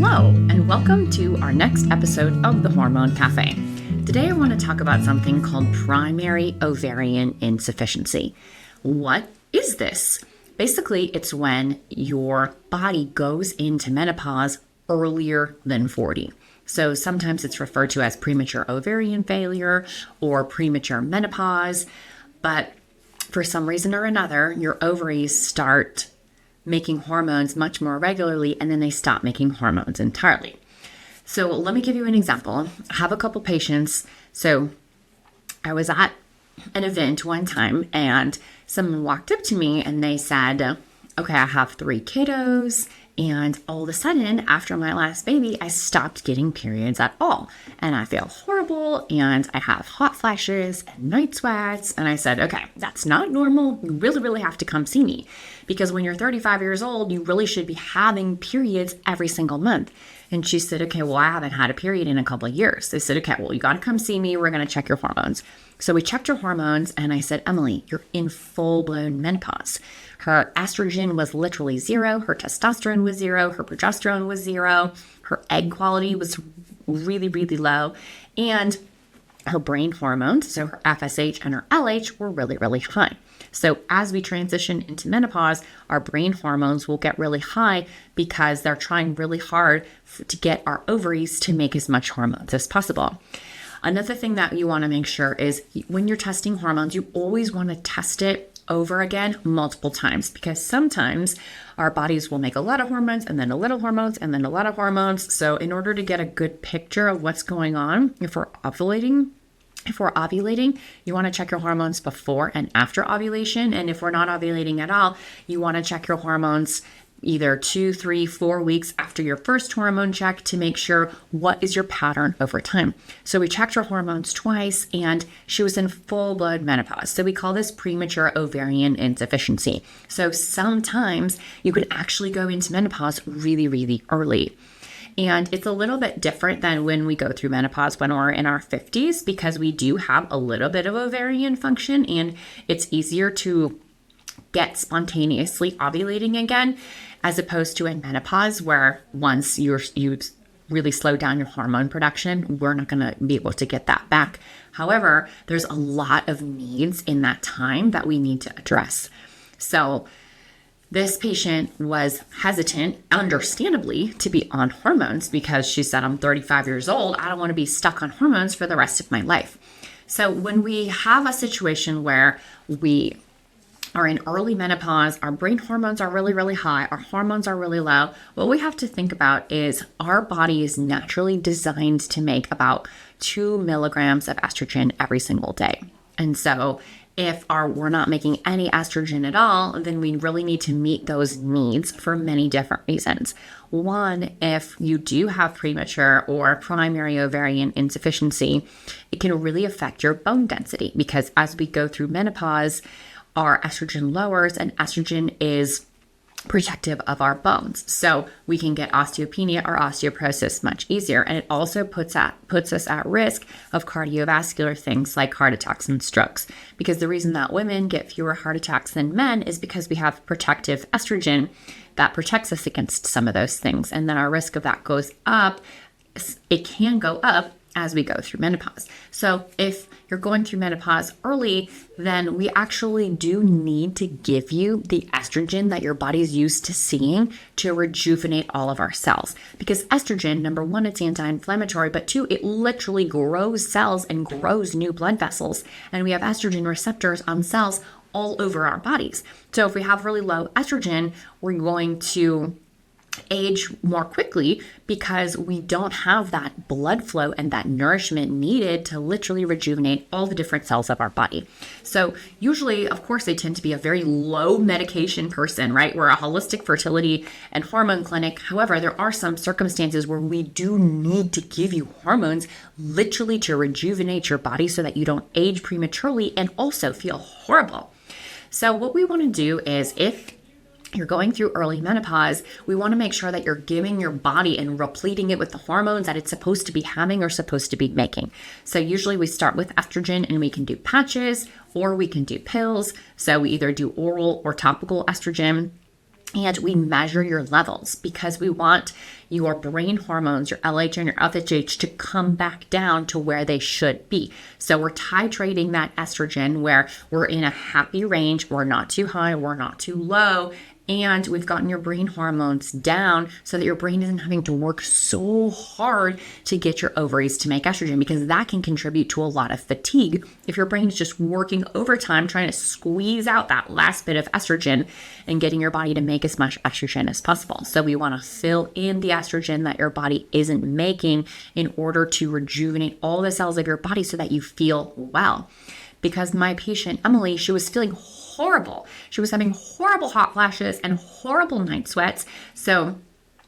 Hello, and welcome to our next episode of the Hormone Café. Today I want to talk about something called primary ovarian insufficiency. What is this? Basically, it's when your body goes into menopause earlier than 40. So sometimes it's referred to as premature ovarian failure or premature menopause, but for some reason or another, your ovaries start making hormones much more regularly, and then they stop making hormones entirely. So let me give you an example. I have a couple patients. So I was at an event one time, and someone walked up to me and they said, okay, I have 3 kiddos, and all of a sudden, after my last baby, I stopped getting periods at all. And I feel horrible, and I have hot flashes and night sweats. And I said, okay, that's not normal. You really have to come see me. Because when you're 35 years old, you really should be having periods every single month. And she said, okay, well, I haven't had a period in a couple of years. I said, okay, well, you got to come see me. We're going to check your hormones. So we checked her hormones, and I said, Emily, you're in full-blown menopause. Her estrogen was literally 0. Her testosterone was 0. Her progesterone was 0. Her egg quality was really low. And her brain hormones, so her FSH and her LH, were really high. So as we transition into menopause, our brain hormones will get really high because they're trying really hard to get our ovaries to make as much hormones as possible. Another thing that you want to make sure is when you're testing hormones, you always want to test it over again multiple times, because sometimes our bodies will make a lot of hormones and then a little hormones and then a lot of hormones. So in order to get a good picture of what's going on, if we're ovulating, you want to check your hormones before and after ovulation. And if we're not ovulating at all, you want to check your hormones either 2, 3, 4 weeks after your first hormone check to make sure what is your pattern over time. So we checked her hormones twice, and she was in full-blown menopause. So we call this premature ovarian insufficiency. So sometimes you could actually go into menopause really early. And it's a little bit different than when we go through menopause when we're in our 50s, because we do have a little bit of ovarian function, and it's easier to get spontaneously ovulating again, as opposed to in menopause, where once you really slow down your hormone production, we're not going to be able to get that back. However, there's a lot of needs in that time that we need to address. So this patient was hesitant, understandably, to be on hormones because she said, I'm 35 years old. I don't want to be stuck on hormones for the rest of my life. So when we have a situation where we are in early menopause, our brain hormones are really high, our hormones are really low, what we have to think about is our body is naturally designed to make about 2 milligrams of estrogen every single day. And so if we're not making any estrogen at all, then we really need to meet those needs for many different reasons. One, if you do have premature or primary ovarian insufficiency, it can really affect your bone density, because as we go through menopause, our estrogen lowers, and estrogen is protective of our bones. So we can get osteopenia or osteoporosis much easier. And it also puts us at risk of cardiovascular things like heart attacks and strokes. Because the reason that women get fewer heart attacks than men is because we have protective estrogen that protects us against some of those things. And then our risk of that goes up. It can go up as we go through menopause. So if you're going through menopause early, then we actually do need to give you the estrogen that your body's used to seeing to rejuvenate all of our cells. Because estrogen, number 1, it's anti-inflammatory, but 2, it literally grows cells and grows new blood vessels. And we have estrogen receptors on cells all over our bodies. So if we have really low estrogen, we're going to age more quickly because we don't have that blood flow and that nourishment needed to literally rejuvenate all the different cells of our body. So usually, of course, they tend to be a very low medication person, right? We're a holistic fertility and hormone clinic. However, there are some circumstances where we do need to give you hormones literally to rejuvenate your body so that you don't age prematurely and also feel horrible. So what we want to do is, if you're going through early menopause, we want to make sure that you're giving your body and repleting it with the hormones that it's supposed to be having or supposed to be making. So usually we start with estrogen, and we can do patches or we can do pills. So we either do oral or topical estrogen. And we measure your levels because we want your brain hormones, your LH and your FSH, to come back down to where they should be. So we're titrating that estrogen where we're in a happy range. We're not too high, we're not too low. And we've gotten your brain hormones down so that your brain isn't having to work so hard to get your ovaries to make estrogen, because that can contribute to a lot of fatigue if your brain is just working overtime trying to squeeze out that last bit of estrogen and getting your body to make as much estrogen as possible. So we want to fill in the estrogen that your body isn't making in order to rejuvenate all the cells of your body so that you feel well. Because my patient, Emily, she was feeling horrible. She was having horrible hot flashes and horrible night sweats. So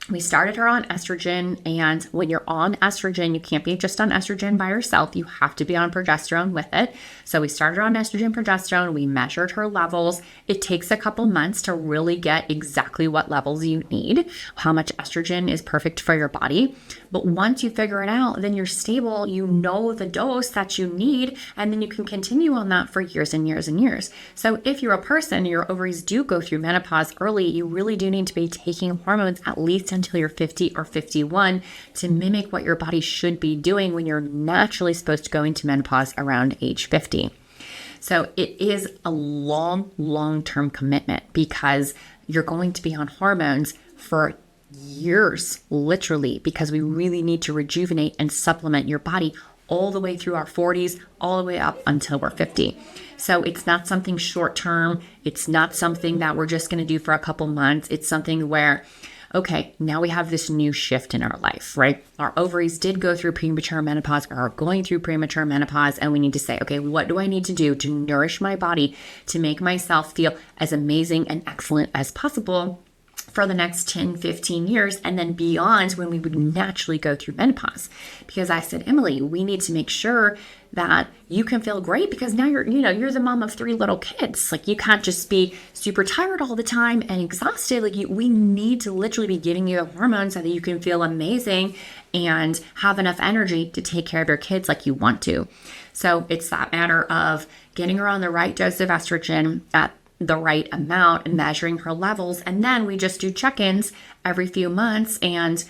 we started her on estrogen. And when you're on estrogen, you can't be just on estrogen by yourself. You have to be on progesterone with it. So we started her on estrogen, progesterone. We measured her levels. It takes a couple months to really get exactly what levels you need, how much estrogen is perfect for your body. But once you figure it out, then you're stable, you know the dose that you need, and then you can continue on that for years and years and years. So if you're a person, your ovaries do go through menopause early, you really do need to be taking hormones at least until you're 50 or 51 to mimic what your body should be doing when you're naturally supposed to go into menopause around age 50. So it is a long-term commitment because you're going to be on hormones for years, literally, because we really need to rejuvenate and supplement your body all the way through our 40s, all the way up until we're 50. So it's not something short term. It's not something that we're just going to do for a couple months. It's something where, okay, now we have this new shift in our life, right? Our ovaries did go through premature menopause or are going through premature menopause. And we need to say, okay, what do I need to do to nourish my body to make myself feel as amazing and excellent as possible for the next 10, 15 years, and then beyond when we would naturally go through menopause. Because I said, Emily, we need to make sure that you can feel great because now you're the mom of 3 little kids. Like, you can't just be super tired all the time and exhausted. Like, we need to literally be giving you the hormones so that you can feel amazing and have enough energy to take care of your kids like you want to. So it's that matter of getting her on the right dose of estrogen at the right amount and measuring her levels. And then we just do check-ins every few months and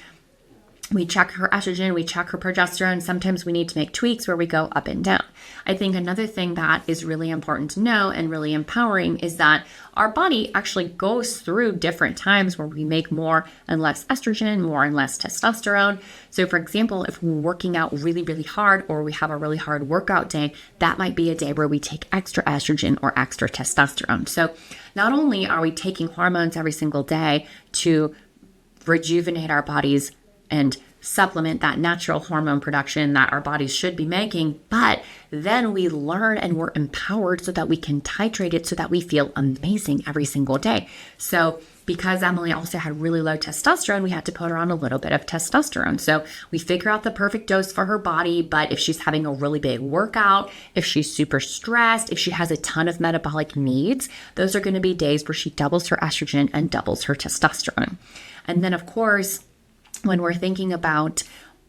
we check her estrogen, we check her progesterone. Sometimes we need to make tweaks where we go up and down. I think another thing that is really important to know and really empowering is that our body actually goes through different times where we make more and less estrogen, more and less testosterone. So for example, if we're working out really, really hard or we have a really hard workout day, that might be a day where we take extra estrogen or extra testosterone. So not only are we taking hormones every single day to rejuvenate our bodies and supplement that natural hormone production that our bodies should be making, but then we learn and we're empowered so that we can titrate it so that we feel amazing every single day. So because Emily also had really low testosterone, we had to put her on a little bit of testosterone. So we figure out the perfect dose for her body, but if she's having a really big workout, if she's super stressed, if she has a ton of metabolic needs, those are going to be days where she doubles her estrogen and doubles her testosterone. And then of course, when we're thinking about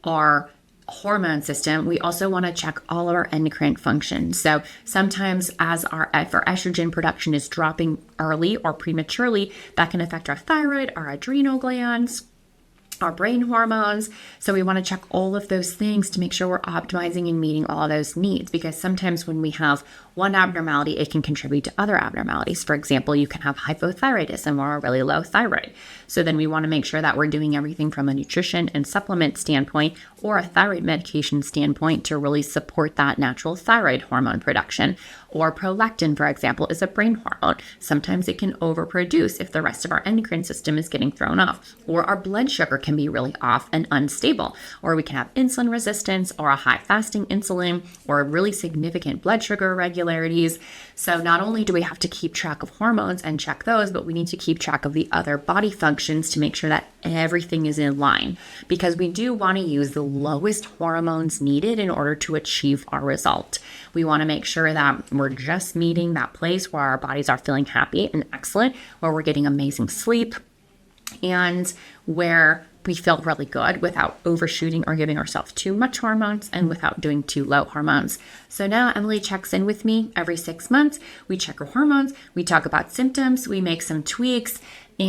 our hormone system, we also want to check all of our endocrine functions. So sometimes if our estrogen production is dropping early or prematurely, that can affect our thyroid, our adrenal glands, our brain hormones. So we want to check all of those things to make sure we're optimizing and meeting all of those needs, because sometimes when we have one abnormality, it can contribute to other abnormalities. For example, you can have hypothyroidism or a really low thyroid. So then we want to make sure that we're doing everything from a nutrition and supplement standpoint or a thyroid medication standpoint to really support that natural thyroid hormone production. Or prolactin, for example, is a brain hormone. Sometimes it can overproduce if the rest of our endocrine system is getting thrown off. Or our blood sugar can be really off and unstable. Or we can have insulin resistance or a high fasting insulin or really significant blood sugar irregularities. So not only do we have to keep track of hormones and check those, but we need to keep track of the other body functions to make sure that everything is in line, because we do want to use the lowest hormones needed in order to achieve our result. We want to make sure that we're just meeting that place where our bodies are feeling happy and excellent, where we're getting amazing sleep, and where we feel really good without overshooting or giving ourselves too much hormones and without doing too low hormones. So now Emily checks in with me every 6 months. We check her hormones. We talk about symptoms. We make some tweaks.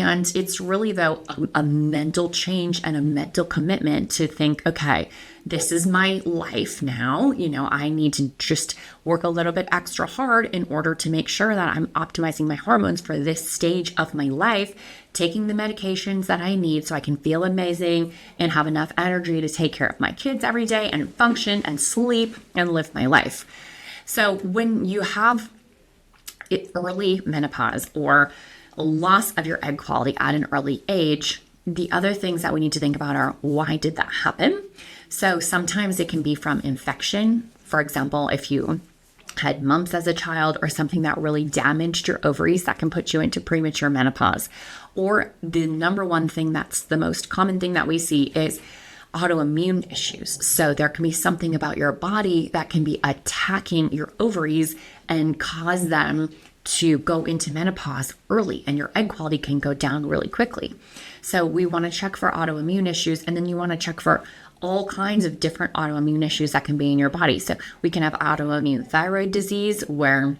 And it's really, though, a mental change and a mental commitment to think, okay, this is my life now. I need to just work a little bit extra hard in order to make sure that I'm optimizing my hormones for this stage of my life, taking the medications that I need so I can feel amazing and have enough energy to take care of my kids every day and function and sleep and live my life. So when you have early menopause or a loss of your egg quality at an early age, the other things that we need to think about are, why did that happen? So sometimes it can be from infection. For example, if you had mumps as a child or something that really damaged your ovaries, that can put you into premature menopause. Or the number one thing that's the most common thing that we see is autoimmune issues. So there can be something about your body that can be attacking your ovaries and cause them to go into menopause early, and your egg quality can go down really quickly. So we want to check for autoimmune issues, and then you want to check for all kinds of different autoimmune issues that can be in your body. So we can have autoimmune thyroid disease, where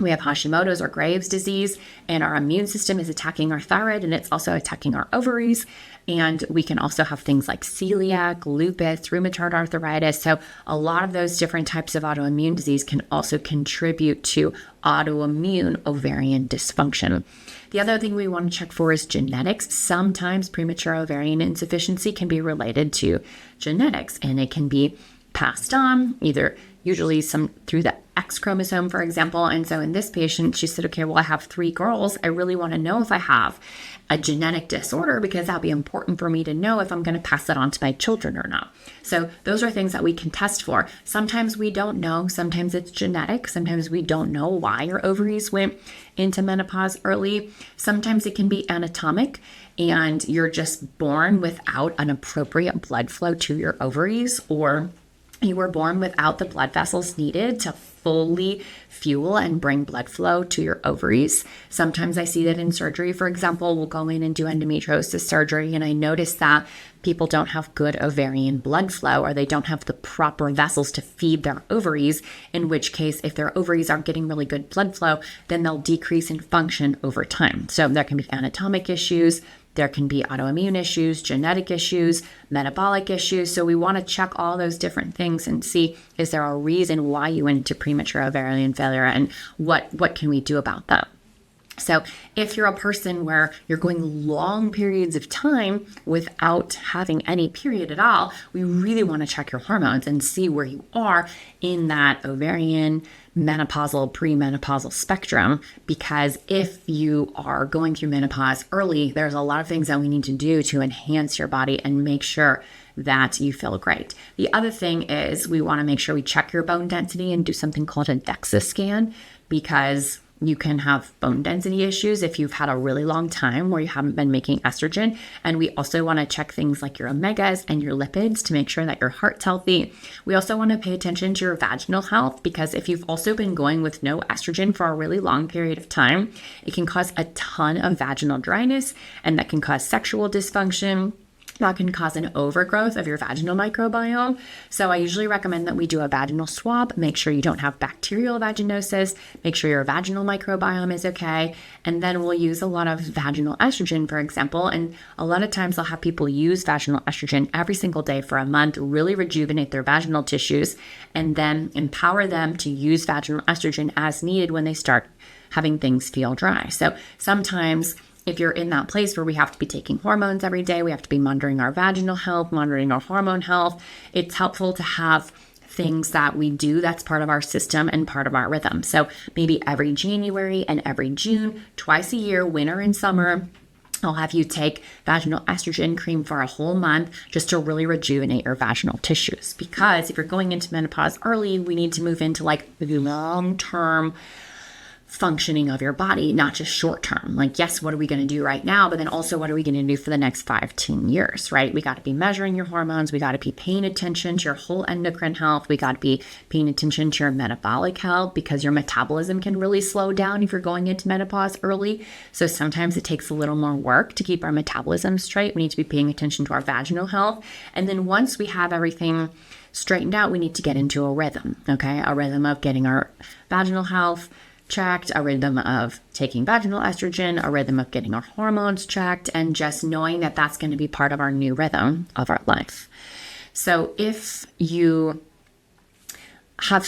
we have Hashimoto's or Graves' disease, and our immune system is attacking our thyroid, and it's also attacking our ovaries. And we can also have things like celiac, lupus, rheumatoid arthritis. So a lot of those different types of autoimmune disease can also contribute to autoimmune ovarian dysfunction. The other thing we want to check for is genetics. Sometimes premature ovarian insufficiency can be related to genetics, and it can be passed on, usually some through the X chromosome, for example. And so in this patient, she said, okay, well, I have 3 girls. I really want to know if I have a genetic disorder, because that'll be important for me to know if I'm going to pass that on to my children or not. So those are things that we can test for. Sometimes we don't know. Sometimes it's genetic. Sometimes we don't know why your ovaries went into menopause early. Sometimes it can be anatomic, and you're just born without an appropriate blood flow to your ovaries, or you were born without the blood vessels needed to fully fuel and bring blood flow to your ovaries. Sometimes I see that in surgery. For example, we'll go in and do endometriosis surgery, and I notice that people don't have good ovarian blood flow, or they don't have the proper vessels to feed their ovaries, in which case, if their ovaries aren't getting really good blood flow, then they'll decrease in function over time. So there can be anatomic issues. There can be autoimmune issues, genetic issues, metabolic issues. So we want to check all those different things and see, is there a reason why you went into premature ovarian failure, and what can we do about that? So if you're a person where you're going long periods of time without having any period at all, we really want to check your hormones and see where you are in that ovarian, menopausal, premenopausal spectrum. Because if you are going through menopause early, there's a lot of things that we need to do to enhance your body and make sure that you feel great. The other thing is we want to make sure we check your bone density and do something called a DEXA scan, because you can have bone density issues if you've had a really long time where you haven't been making estrogen. And we also want to check things like your omegas and your lipids to make sure that your heart's healthy. We also want to pay attention to your vaginal health, because if you've also been going with no estrogen for a really long period of time, it can cause a ton of vaginal dryness, and that can cause sexual dysfunction. That can cause an overgrowth of your vaginal microbiome. So I usually recommend that we do a vaginal swab. Make sure you don't have bacterial vaginosis. Make sure your vaginal microbiome is okay. And then we'll use a lot of vaginal estrogen, for example. And a lot of times I'll have people use vaginal estrogen every single day for a month, really rejuvenate their vaginal tissues, and then empower them to use vaginal estrogen as needed when they start having things feel dry. So sometimes if you're in that place where we have to be taking hormones every day, we have to be monitoring our vaginal health, monitoring our hormone health, it's helpful to have things that we do that's part of our system and part of our rhythm. So maybe every January and every June, twice a year, winter and summer, I'll have you take vaginal estrogen cream for a whole month just to really rejuvenate your vaginal tissues. Because if you're going into menopause early, we need to move into like the long-term functioning of your body, not just short term. Like, yes, what are we going to do right now? But then also, what are we going to do for the next 5-10 years, right? We got to be measuring your hormones. We got to be paying attention to your whole endocrine health. We got to be paying attention to your metabolic health, because your metabolism can really slow down if you're going into menopause early. So sometimes it takes a little more work to keep our metabolism straight. We need to be paying attention to our vaginal health. And then once we have everything straightened out, we need to get into a rhythm, okay? A rhythm of getting our vaginal health checked, a rhythm of taking vaginal estrogen, a rhythm of getting our hormones checked, and just knowing that that's going to be part of our new rhythm of our life. So if you have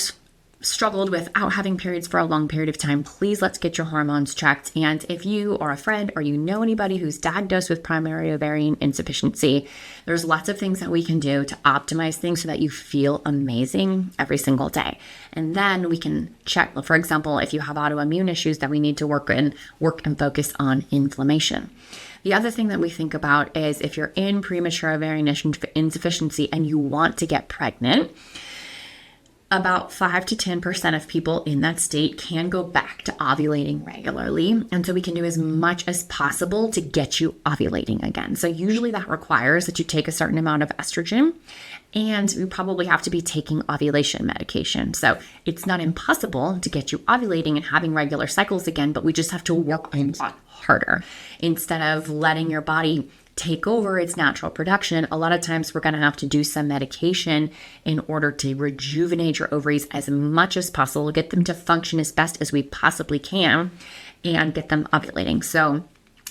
struggled without having periods for a long period of time, please let's get your hormones checked. And if you or a friend or you know anybody who's diagnosed with primary ovarian insufficiency, there's lots of things that we can do to optimize things so that you feel amazing every single day. And then we can check, for example, if you have autoimmune issues that we need to work and focus on inflammation. The other thing that we think about is if you're in premature ovarian insufficiency and you want to get pregnant, about 5 to 10% of people in that state can go back to ovulating regularly. And so we can do as much as possible to get you ovulating again. So usually that requires that you take a certain amount of estrogen, and you probably have to be taking ovulation medication. So it's not impossible to get you ovulating and having regular cycles again, but we just have to work a lot harder. Instead of letting your body take over its natural production, a lot of times we're going to have to do some medication in order to rejuvenate your ovaries as much as possible, get them to function as best as we possibly can, and get them ovulating. So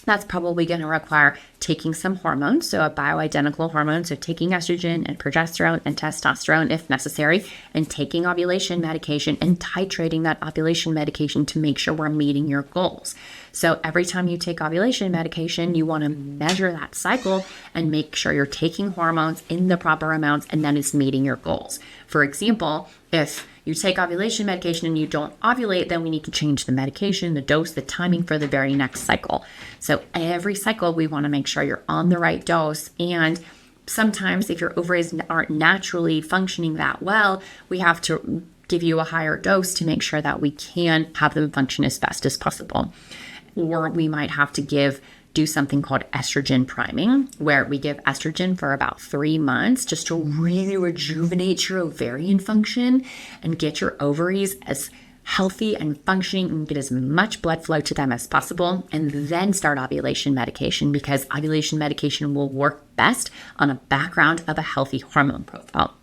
that's probably going to require taking some hormones, so a bioidentical hormone, so taking estrogen and progesterone and testosterone if necessary, and taking ovulation medication and titrating that ovulation medication to make sure we're meeting your goals. So every time you take ovulation medication, you want to measure that cycle and make sure you're taking hormones in the proper amounts and then it's meeting your goals. For example, if you take ovulation medication and you don't ovulate, then we need to change the medication, the dose, the timing for the very next cycle. So every cycle, we want to make sure you're on the right dose. And sometimes if your ovaries aren't naturally functioning that well, we have to give you a higher dose to make sure that we can have them function as best as possible. Or we might have to do something called estrogen priming, where we give estrogen for about 3 months just to really rejuvenate your ovarian function and get your ovaries as healthy and functioning and get as much blood flow to them as possible, and then start ovulation medication, because ovulation medication will work best on a background of a healthy hormone profile.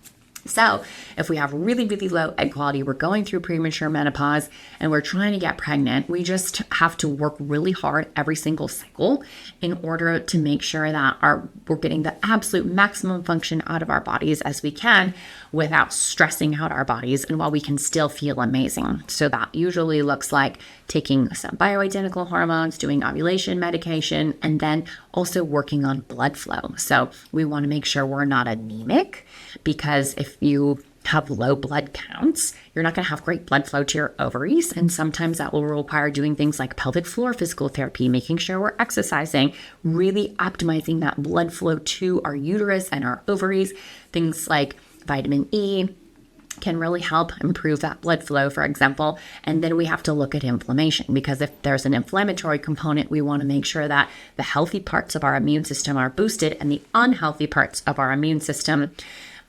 So if we have really, really low egg quality, we're going through premature menopause and we're trying to get pregnant, we just have to work really hard every single cycle in order to make sure that we're getting the absolute maximum function out of our bodies as we can without stressing out our bodies, and while we can still feel amazing. So that usually looks like taking some bioidentical hormones, doing ovulation medication, and then also working on blood flow. So we want to make sure we're not anemic, because if you have low blood counts, you're not going to have great blood flow to your ovaries. And sometimes that will require doing things like pelvic floor physical therapy, making sure we're exercising, really optimizing that blood flow to our uterus and our ovaries. Things like vitamin E can really help improve that blood flow, for example. And then we have to look at inflammation, because if there's an inflammatory component, we want to make sure that the healthy parts of our immune system are boosted and the unhealthy parts of our immune system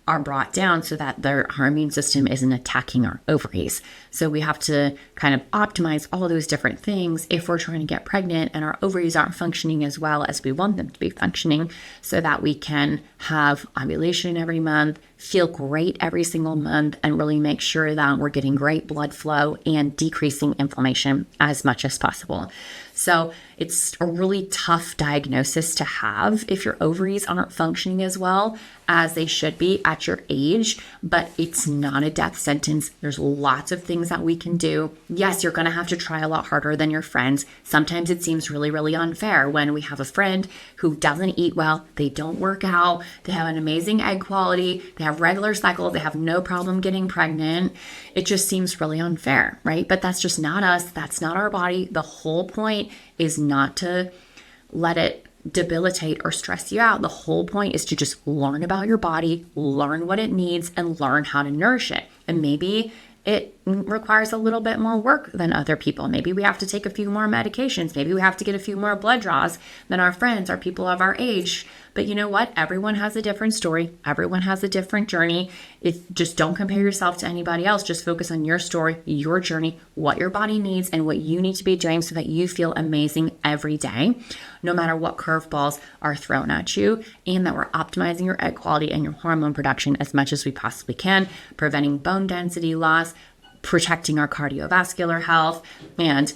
are brought down so that our immune system isn't attacking our ovaries. So we have to kind of optimize all those different things if we're trying to get pregnant and our ovaries aren't functioning as well as we want them to be functioning, so that we can have ovulation every month, feel great every single month, and really make sure that we're getting great blood flow and decreasing inflammation as much as possible. So it's a really tough diagnosis to have if your ovaries aren't functioning as well as they should be at your age, but it's not a death sentence. There's lots of things that we can do. Yes, you're going to have to try a lot harder than your friends. Sometimes it seems really, really unfair when we have a friend who doesn't eat well, they don't work out, they have an amazing egg quality, they have regular cycles, they have no problem getting pregnant. It just seems really unfair, right? But that's just not us. That's not our body. The whole point is not to let it debilitate or stress you out. The whole point is to just learn about your body, learn what it needs, and learn how to nourish it. And maybe it requires a little bit more work than other people. Maybe we have to take a few more medications. Maybe we have to get a few more blood draws than our friends or people of our age. But you know what? Everyone has a different story. Everyone has a different journey. Just don't compare yourself to anybody else. Just focus on your story, your journey, what your body needs, and what you need to be doing so that you feel amazing every day, no matter what curveballs are thrown at you, and that we're optimizing your egg quality and your hormone production as much as we possibly can, preventing bone density loss, protecting our cardiovascular health, and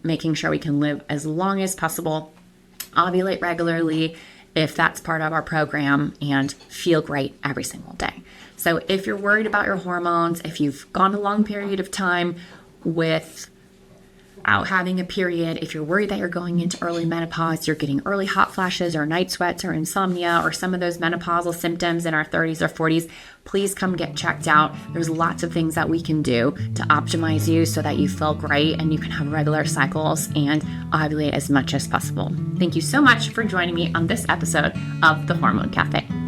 making sure we can live as long as possible, ovulate regularly if that's part of our program, and feel great every single day. So if you're worried about your hormones, if you've gone a long period of time without having a period, if you're worried that you're going into early menopause, you're getting early hot flashes or night sweats or insomnia or some of those menopausal symptoms in our 30s or 40s, please come get checked out. There's lots of things that we can do to optimize you so that you feel great and you can have regular cycles and ovulate as much as possible. Thank you so much for joining me on this episode of the Hormone Cafe.